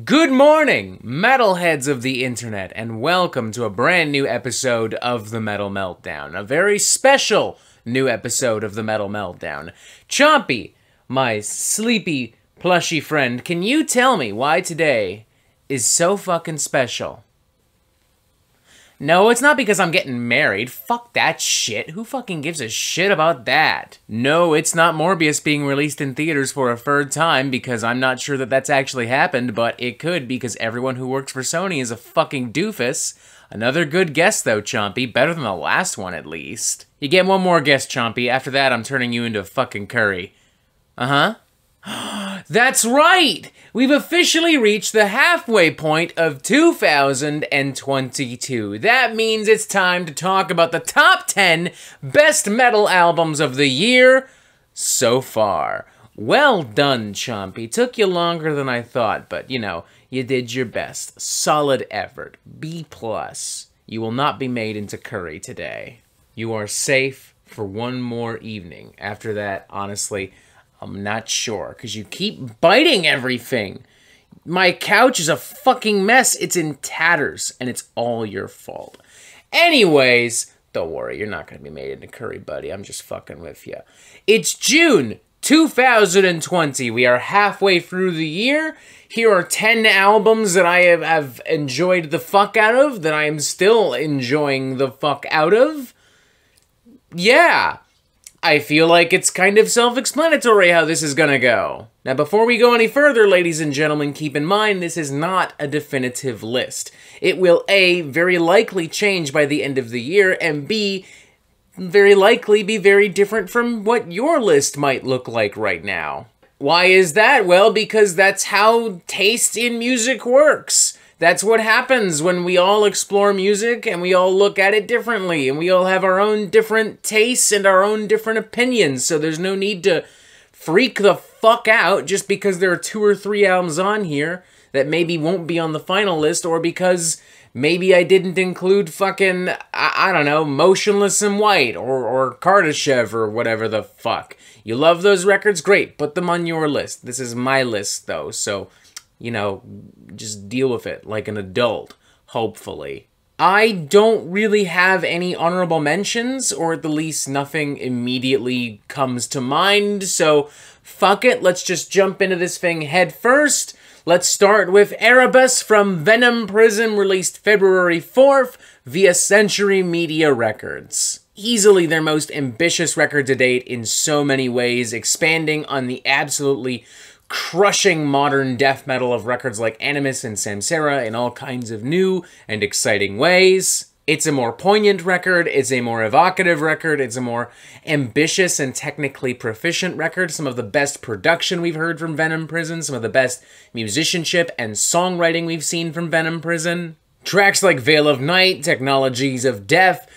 Good morning, metalheads of the internet, and welcome to a brand new episode of the Metal Meltdown. A very special new episode of the Metal Meltdown. Chompy, my sleepy, plushy friend, can you tell me why today is so fucking special? No, it's not because I'm getting married. Fuck that shit. Who fucking gives a shit about that? No, it's not Morbius being released in theaters for a third time because I'm not sure that that's actually happened, but it could because everyone who works for Sony is a fucking doofus. Another good guess though, Chompy. Better than the last one at least. You get one more guess, Chompy. After that, I'm turning you into fucking curry. Uh-huh. That's right! We've officially reached the halfway point of 2022. That means it's time to talk about the top 10 best metal albums of the year so far. Well done, Chompy. Took you longer than I thought, but, you know, you did your best. Solid effort. B+. You will not be made into curry today. You are safe for one more evening. After that, honestly, I'm not sure, because you keep biting everything. My couch is a fucking mess. It's in tatters, and it's all your fault. Anyways, don't worry, you're not going to be made into curry, buddy. I'm just fucking with you. It's June 2020. We are halfway through the year. Here are 10 albums that I have enjoyed the fuck out of, that I am still enjoying the fuck out of. Yeah. I feel like it's kind of self-explanatory how this is gonna go. Now, before we go any further, ladies and gentlemen, keep in mind this is not a definitive list. It will A, very likely change by the end of the year, and B, very likely be very different from what your list might look like right now. Why is that? Well, because that's how taste in music works. That's what happens when we all explore music and we all look at it differently and we all have our own different tastes and our own different opinions, so there's no need to freak the fuck out just because there are 2 or 3 albums on here that maybe won't be on the final list, or because maybe I didn't include fucking, I don't know, Motionless in White or Kardashev or whatever the fuck. You love those records? Great, put them on your list. This is my list though, so you know, just deal with it like an adult, hopefully. I don't really have any honorable mentions, or at the least nothing immediately comes to mind, so fuck it, let's just jump into this thing head first. Let's start with Erebus from Venom Prison, released February 4th via Century Media Records. Easily their most ambitious record to date in so many ways, expanding on the absolutely crushing modern death metal of records like Animus and Samsara in all kinds of new and exciting ways. It's a more poignant record, it's a more evocative record, it's a more ambitious and technically proficient record, some of the best production we've heard from Venom Prison, some of the best musicianship and songwriting we've seen from Venom Prison. Tracks like Veil of Night, Technologies of Death,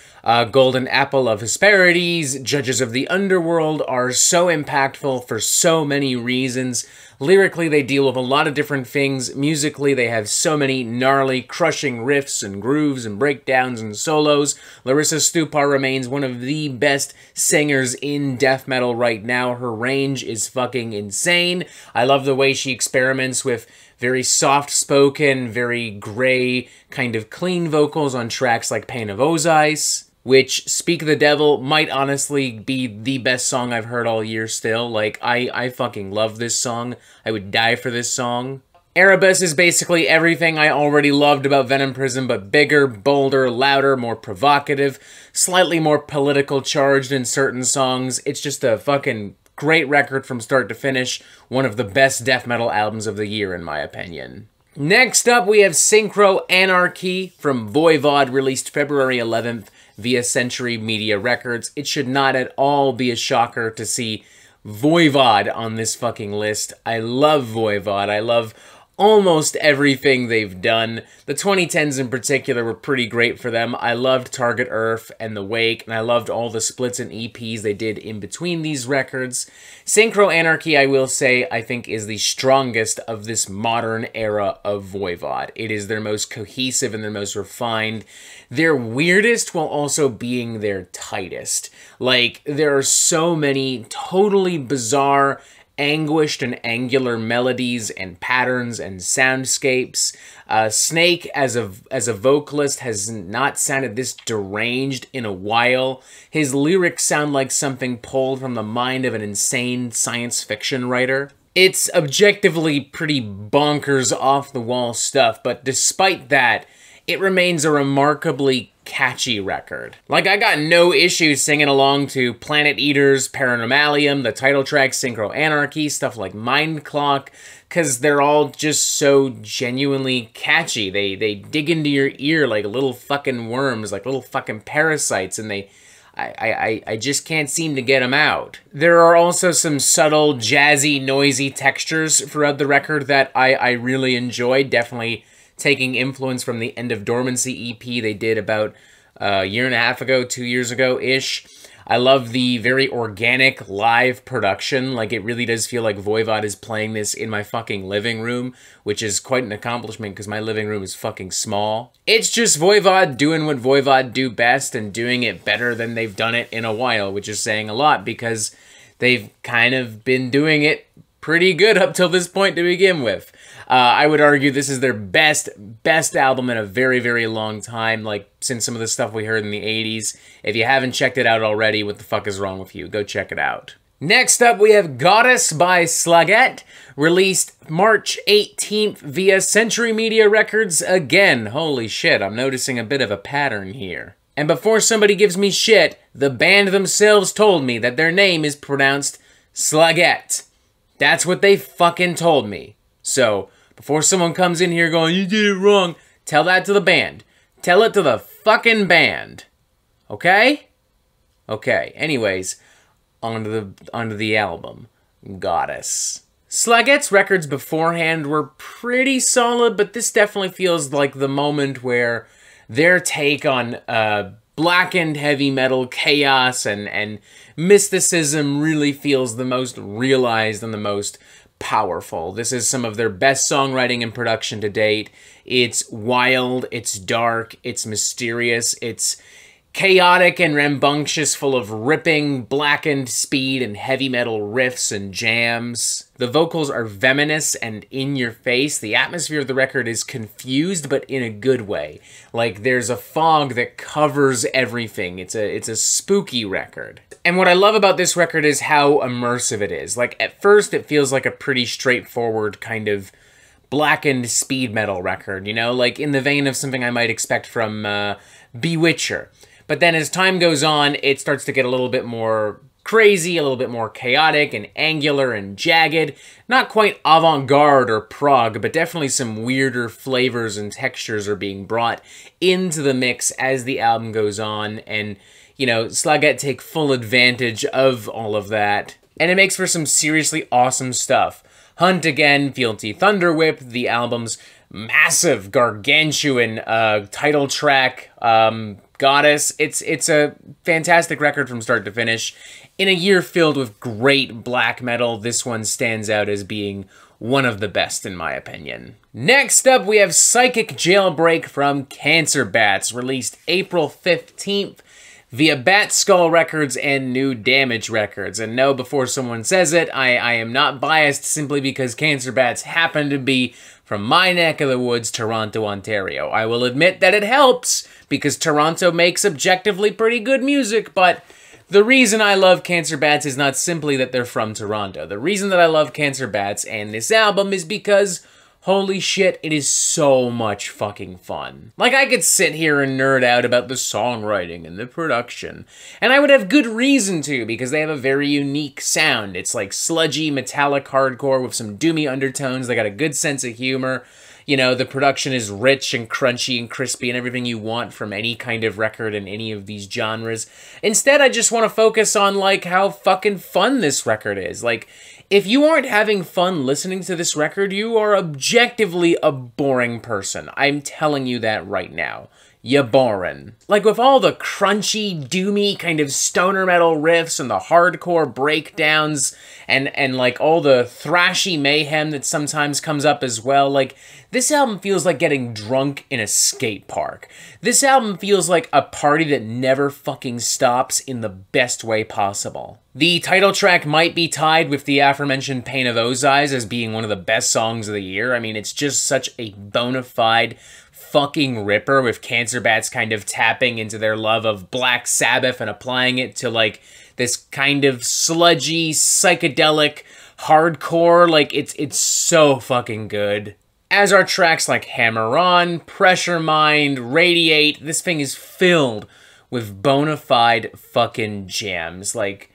Golden Apple of Hesperides, Judges of the Underworld are so impactful for so many reasons. Lyrically, they deal with a lot of different things. Musically, they have so many gnarly, crushing riffs and grooves and breakdowns and solos. Larissa Stupar remains one of the best singers in death metal right now. Her range is fucking insane. I love the way she experiments with very soft-spoken, very gray, kind of clean vocals on tracks like Pain of Osiris, which, Speak of the Devil, might honestly be the best song I've heard all year still. Like, I fucking love this song. I would die for this song. Erebus is basically everything I already loved about Venom Prison, but bigger, bolder, louder, more provocative, slightly more political charged in certain songs. It's just a fucking great record from start to finish. One of the best death metal albums of the year, in my opinion. Next up, we have Synchro Anarchy from Voivod, released February 11th via Century Media Records. It should not at all be a shocker to see Voivod on this fucking list. I love Voivod. I love almost everything they've done. The 2010s in particular were pretty great for them. I loved Target Earth and The Wake, and I loved all the splits and EPs they did in between these records. Synchro Anarchy, I will say, I think is the strongest of this modern era of Voivod. It is their most cohesive and their most refined. Their weirdest while also being their tightest. Like, there are so many totally bizarre anguished and angular melodies and patterns and soundscapes. Snake, as a vocalist, has not sounded this deranged in a while. His lyrics sound like something pulled from the mind of an insane science fiction writer. It's objectively pretty bonkers, off-the-wall stuff, but despite that, it remains a remarkably catchy record. Like, I got no issues singing along to Planet Eaters, Paranormalium, the title track, Synchro Anarchy, stuff like Mind Clock, because they're all just so genuinely catchy. They dig into your ear like little fucking worms, like little fucking parasites, and I just can't seem to get them out. There are also some subtle, jazzy, noisy textures throughout the record that I really enjoyed, definitely taking influence from the End of Dormancy EP they did about a year and a half ago, 2 years ago-ish. I love the very organic live production. Like, it really does feel like Voivod is playing this in my fucking living room, which is quite an accomplishment because my living room is fucking small. It's just Voivod doing what Voivod do best and doing it better than they've done it in a while, which is saying a lot because they've kind of been doing it pretty good up till this point to begin with. I would argue this is their best album in a very, very long time, like, since some of the stuff we heard in the 80s. If you haven't checked it out already, what the fuck is wrong with you? Go check it out. Next up, we have Goddess by Slagette, released March 18th via Century Media Records again. Holy shit, I'm noticing a bit of a pattern here. And before somebody gives me shit, the band themselves told me that their name is pronounced Slagette. That's what they fucking told me. So, before someone comes in here going, you did it wrong, tell that to the band. Tell it to the fucking band. Okay? Okay, anyways, onto the album. Goddess. Slagette's records beforehand were pretty solid, but this definitely feels like the moment where their take on blackened heavy metal chaos and mysticism really feels the most realized and the most powerful. This is some of their best songwriting and production to date. It's wild, it's dark, it's mysterious, it's chaotic and rambunctious, full of ripping, blackened speed and heavy metal riffs and jams. The vocals are venomous and in your face. The atmosphere of the record is confused, but in a good way. Like, there's a fog that covers everything. It's a spooky record. And what I love about this record is how immersive it is. Like, at first, it feels like a pretty straightforward kind of blackened speed metal record, you know? Like, in the vein of something I might expect from Bewitcher. But then as time goes on, it starts to get a little bit more crazy, a little bit more chaotic and angular and jagged. Not quite avant-garde or prog, but definitely some weirder flavors and textures are being brought into the mix as the album goes on. And, you know, Slagette take full advantage of all of that. And it makes for some seriously awesome stuff. Hunt Again, Fealty Thunderwhip, the album's massive, gargantuan title track, Goddess. It's a fantastic record from start to finish. In a year filled with great black metal, this one stands out as being one of the best in my opinion. Next up, we have Psychic Jailbreak from Cancer Bats, released April 15th via Bat Skull Records and New Damage Records. And no, before someone says it, I am not biased simply because Cancer Bats happen to be from my neck of the woods, Toronto, Ontario. I will admit that it helps, because Toronto makes objectively pretty good music, but the reason I love Cancer Bats is not simply that they're from Toronto. The reason that I love Cancer Bats and this album is because, holy shit, it is so much fucking fun. Like, I could sit here and nerd out about the songwriting and the production, and I would have good reason to, because they have a very unique sound. It's like sludgy, metallic hardcore with some doomy undertones. They got a good sense of humor. You know, the production is rich and crunchy and crispy and everything you want from any kind of record in any of these genres. Instead, I just want to focus on, like, how fucking fun this record is. Like, if you aren't having fun listening to this record, you are objectively a boring person. I'm telling you that right now. You're boring. Like, with all the crunchy, doomy kind of stoner metal riffs and the hardcore breakdowns and like all the thrashy mayhem that sometimes comes up as well, like, this album feels like getting drunk in a skate park. This album feels like a party that never fucking stops in the best way possible. The title track might be tied with the aforementioned Pain of Ozai's as being one of the best songs of the year. I mean, it's just such a bona fide fucking ripper, with Cancer Bats kind of tapping into their love of Black Sabbath and applying it to, like, this kind of sludgy, psychedelic hardcore. Like, it's so fucking good. As are tracks like Hammer On, Pressure Mind, Radiate. This thing is filled with bona fide fucking jams. Like,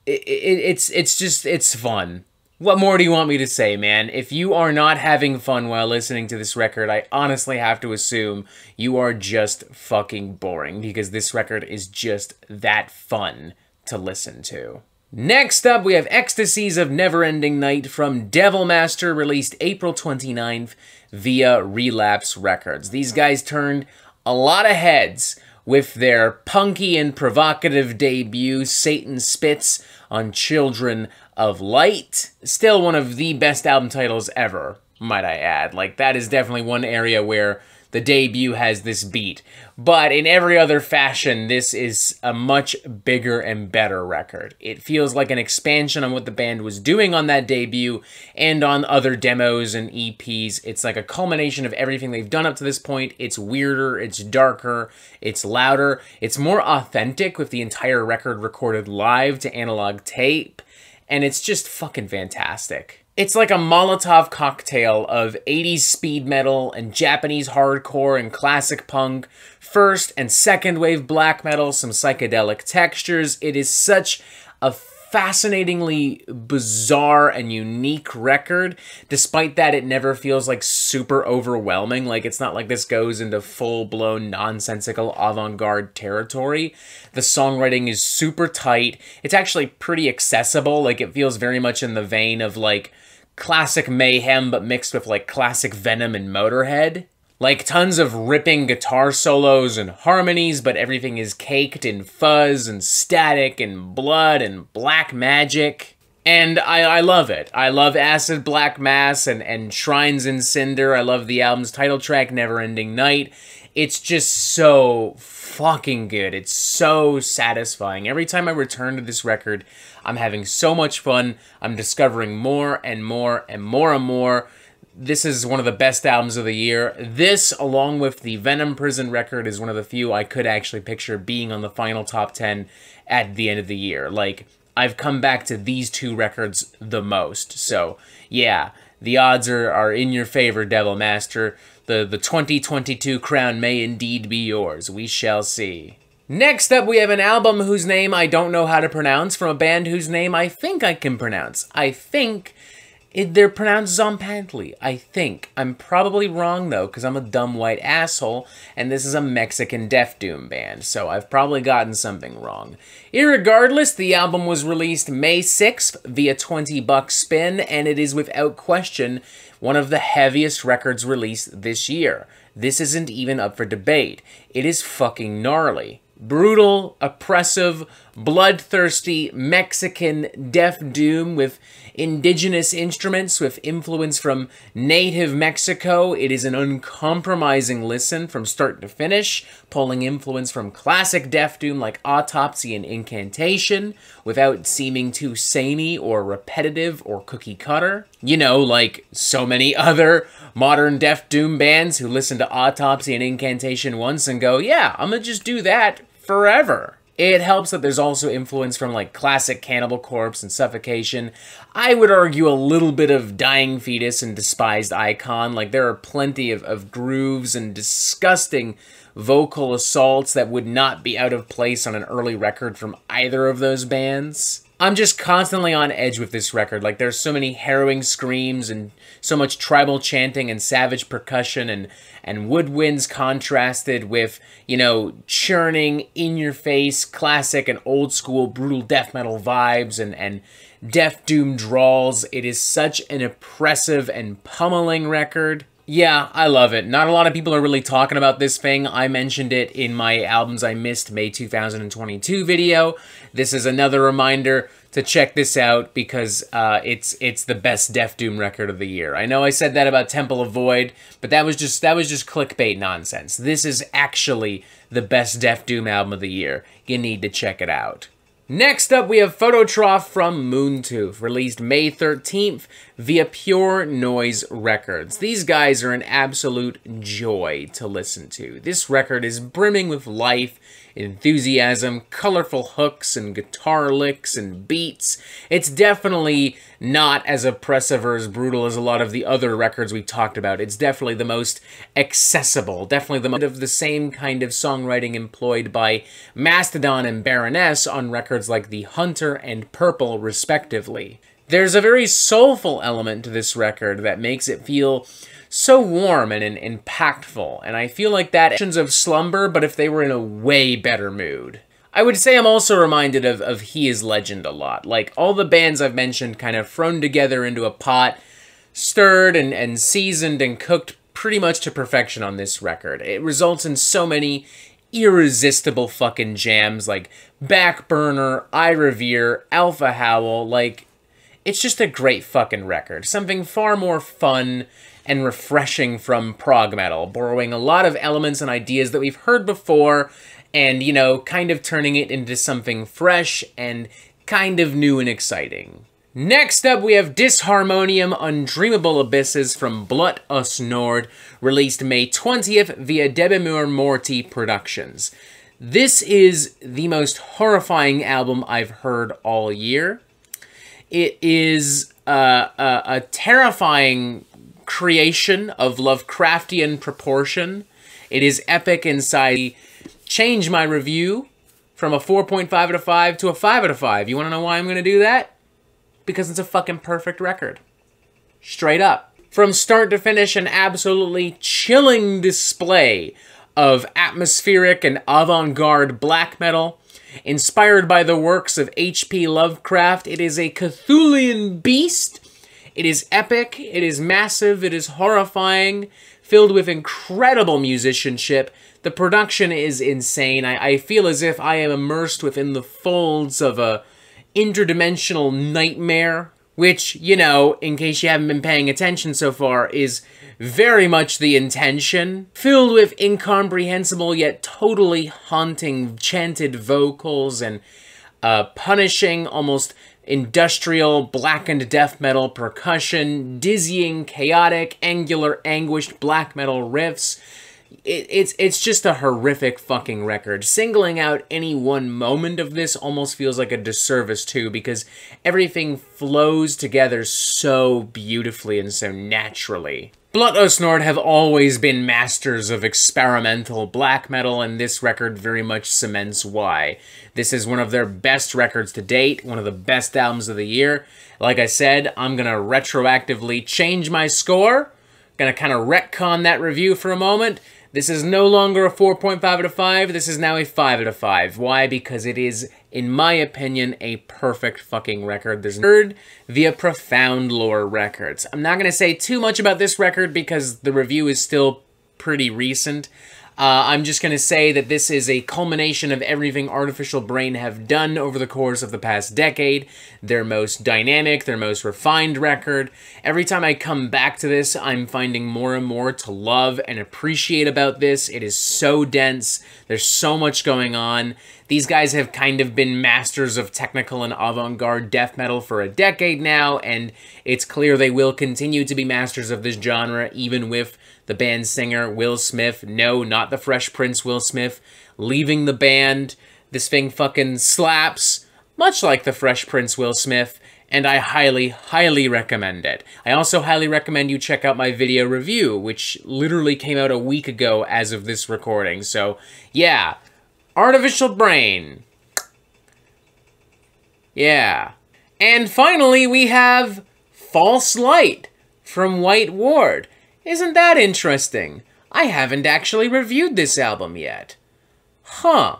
it's fun. What more do you want me to say, man? If you are not having fun while listening to this record, I honestly have to assume you are just fucking boring, because this record is just that fun to listen to. Next up, we have Ecstasies of Neverending Night from Devilmaster, released April 29th via Relapse Records. These guys turned a lot of heads with their punky and provocative debut, Satan Spits on Children of Light. Still one of the best album titles ever, might I add. Like, that is definitely one area where the debut has this beat. But in every other fashion, this is a much bigger and better record. It feels like an expansion on what the band was doing on that debut and on other demos and EPs. It's like a culmination of everything they've done up to this point. It's weirder, it's darker, it's louder, it's more authentic, with the entire record recorded live to analog tape, and it's just fucking fantastic. It's like a Molotov cocktail of 80s speed metal and Japanese hardcore and classic punk, first and second wave black metal, some psychedelic textures. It is such a fascinatingly bizarre and unique record. Despite that, it never feels like super overwhelming. Like, it's not like this goes into full-blown nonsensical avant-garde territory. The songwriting is super tight. It's actually pretty accessible. Like, it feels very much in the vein of, like, classic Mayhem, but mixed with, like, classic Venom and Motorhead. Like, tons of ripping guitar solos and harmonies, but everything is caked in fuzz and static and blood and black magic. And I love it. I love Acid Black Mass and Shrines in Cinder. I love the album's title track, Neverending Night. It's just so fucking good. It's so satisfying. Every time I return to this record, I'm having so much fun. I'm discovering more and more and more and more. This is one of the best albums of the year. This, along with the Venom Prison record, is one of the few I could actually picture being on the final top 10 at the end of the year. Like, I've come back to these two records the most. So, yeah, the odds are in your favor, Devilmaster. The 2022 crown may indeed be yours. We shall see. Next up, we have an album whose name I don't know how to pronounce, from a band whose name I think I can pronounce. I think they're pronounced Zompantli, I think. I'm probably wrong, though, because I'm a dumb white asshole, and this is a Mexican Death Doom band, so I've probably gotten something wrong. Irregardless, the album was released May 6th via 20 Buck Spin, and it is without question one of the heaviest records released this year. This isn't even up for debate. It is fucking gnarly. Brutal, oppressive, bloodthirsty Mexican Death Doom with indigenous instruments with influence from native Mexico. It is an uncompromising listen from start to finish, pulling influence from classic Death Doom like Autopsy and Incantation without seeming too samey or repetitive or cookie cutter. You know, like so many other modern Death Doom bands who listen to Autopsy and Incantation once and go, yeah, I'm gonna just do that forever. It helps that there's also influence from, like, classic Cannibal Corpse and Suffocation. I would argue a little bit of Dying Fetus and Despised Icon. Like, there are plenty of grooves and disgusting vocal assaults that would not be out of place on an early record from either of those bands. I'm just constantly on edge with this record. Like, there's so many harrowing screams and so much tribal chanting and savage percussion and woodwinds contrasted with, you know, churning, in-your-face, classic and old-school brutal death metal vibes and Death Doom drawls. It is such an oppressive and pummeling record. Yeah, I love it. Not a lot of people are really talking about this thing. I mentioned it in my Albums I Missed May 2022 video. This is another reminder to check this out because it's the best Death Doom record of the year. I know I said that about Temple of Void, but that was just clickbait nonsense. This is actually the best Death Doom album of the year. You need to check it out. Next up, we have Phototroph from Moontooth, released May 13th via Pure Noise Records. These guys are an absolute joy to listen to. This record is brimming with life, enthusiasm, colorful hooks and guitar licks and beats. It's definitely not as oppressive or as brutal as a lot of the other records we talked about. It's definitely the most accessible, definitely the same kind of songwriting employed by Mastodon and Baroness on records like The Hunter and Purple, respectively. There's a very soulful element to this record that makes it feel so warm and impactful, and I feel like that actions of Slumber, but if they were in a way better mood. I would say I'm also reminded of He Is Legend a lot. Like, all the bands I've mentioned kind of thrown together into a pot, stirred and seasoned and cooked pretty much to perfection on this record. It results in so many irresistible fucking jams like Backburner, I Revere, Alpha Howl. Like, it's just a great fucking record. Something far more fun and refreshing from prog metal, borrowing a lot of elements and ideas that we've heard before and, you know, kind of turning it into something fresh and kind of new and exciting. Next up, we have Disharmonium Undreamable Abysses from Blut Us Nord, released May 20th via Debemur Morty Productions. This is the most horrifying album I've heard all year. It is a terrifying creation of Lovecraftian proportion. It is epic inside. Change my review from a 4.5 out of 5 to a 5 out of 5. You want to know why I'm going to do that? Because it's a fucking perfect record. Straight up. From start to finish, an absolutely chilling display of atmospheric and avant-garde black metal. Inspired by the works of H.P. Lovecraft, it is a Cthulhian beast. It is epic, it is massive, it is horrifying, filled with incredible musicianship. The production is insane. I feel as if I am immersed within the folds of a interdimensional nightmare, which, you know, in case you haven't been paying attention so far, is very much the intention. Filled with incomprehensible yet totally haunting chanted vocals and punishing, almost industrial, blackened death metal percussion, dizzying, chaotic, angular, anguished black metal riffs. It's just a horrific fucking record. Singling out any one moment of this almost feels like a disservice too, because everything flows together so beautifully and so naturally. Blut Us Nord have always been masters of experimental black metal, and this record very much cements why. This is one of their best records to date, one of the best albums of the year. Like I said, I'm gonna retroactively change my score. Gonna kind of retcon that review for a moment. This is no longer a 4.5 out of 5, this is now a 5 out of 5. Why? Because it is, in my opinion, a perfect fucking record. There's heard via Profound Lore Records. I'm not going to say too much about this record because the review is still pretty recent. I'm just going to say that this is a culmination of everything Artificial Brain have done over the course of the past decade. Their most dynamic, their most refined record. Every time I come back to this, I'm finding more and more to love and appreciate about this. It is so dense. There's so much going on. These guys have kind of been masters of technical and avant-garde death metal for a decade now, and it's clear they will continue to be masters of this genre, even with the band's singer, Will Smith, no, not the Fresh Prince Will Smith, leaving the band. This thing fucking slaps, much like the Fresh Prince Will Smith, and I highly, highly recommend it. I also highly recommend you check out my video review, which literally came out a week ago as of this recording. So, yeah, Artificial Brain. Yeah. And finally, we have False Light from White Ward. Isn't that interesting? I haven't actually reviewed this album yet. Huh.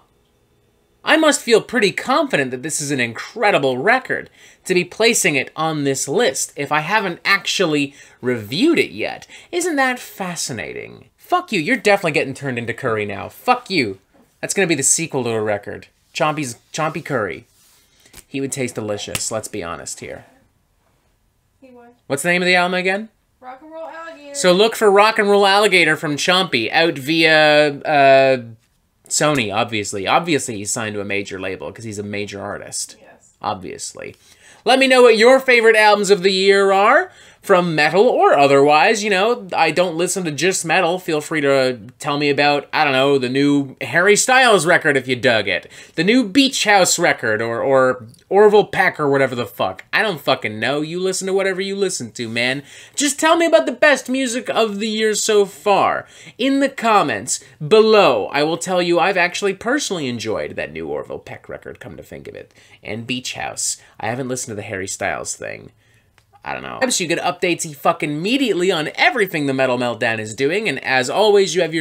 I must feel pretty confident that this is an incredible record to be placing it on this list if I haven't actually reviewed it yet. Isn't that fascinating? Fuck you, you're definitely getting turned into curry now. Fuck you. That's gonna be the sequel to a record. Chompy Curry. He would taste delicious, let's be honest here. He would. What's the name of the album again? Rock and Roll Alligator. So look for Rock and Roll Alligator from Chompy, out via Sony, obviously. Obviously he's signed to a major label because he's a major artist. Yes. Obviously. Let me know what your favorite albums of the year are, from metal or otherwise. You know, I don't listen to just metal. Feel free to tell me about, I don't know, the new Harry Styles record if you dug it. The new Beach House record, or Orville Peck, or whatever the fuck. I don't fucking know. You listen to whatever you listen to, man. Just tell me about the best music of the year so far. In the comments below, I will tell you I've actually personally enjoyed that new Orville Peck record, come to think of it. And Beach House. I haven't listened to the Harry Styles thing. I don't know. So you get updates fucking immediately on everything the Metal Meltdown is doing, and as always, you have your